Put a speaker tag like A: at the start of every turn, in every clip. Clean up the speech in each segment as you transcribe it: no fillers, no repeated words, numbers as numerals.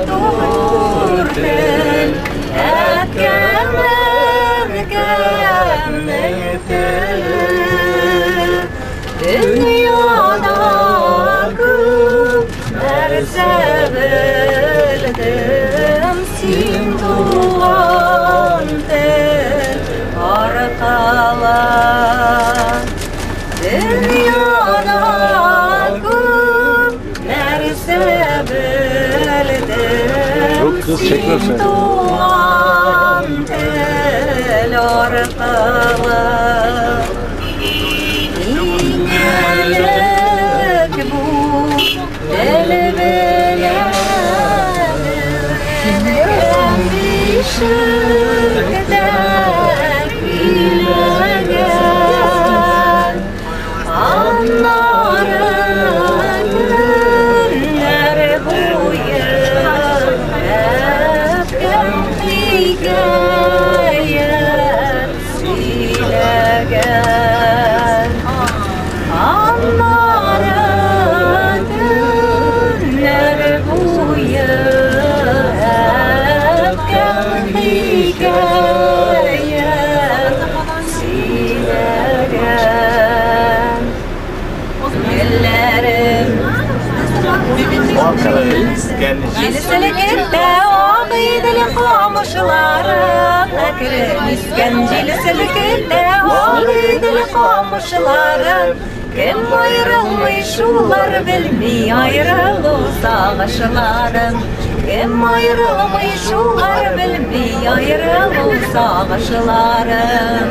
A: Durden dünyada nerse bildim sin doğan tel arkalar dünyada nerse bildim sin doğan tel arkalar İnelek bu deli bilelim düşükler bilelim anların günler boyu hep kendikeye silegen anların günler boyu hep kendikeye silegen ellerim Cilislikte ağıydili komşularım Ekrim isken cilislikte ağıydili komşularım Kim ayrılmış ular bilmey ayrılırsa ağaçlarım Kim ayrılmış ular bilmey ayrılırsa ağaçlarım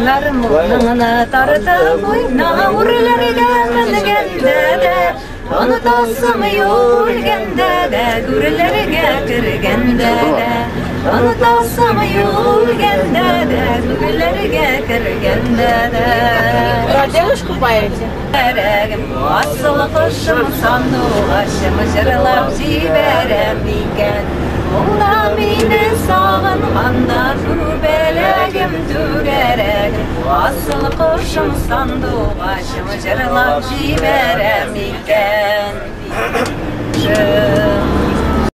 A: Narım burnuna tardı boyuna Uğurlarıga minigende de Onu tasım yürgende de Gürlerge kirgende de Onu tasım yürgende de Gürlerge kirgende de
B: Девушку поете?
A: Asıl kuşum sandu Aşım jırlap jiberem iken Ola meni sağınğanda Tübelegim tügerek Asıl kuşum sandu Aşım jırlap jiberem iken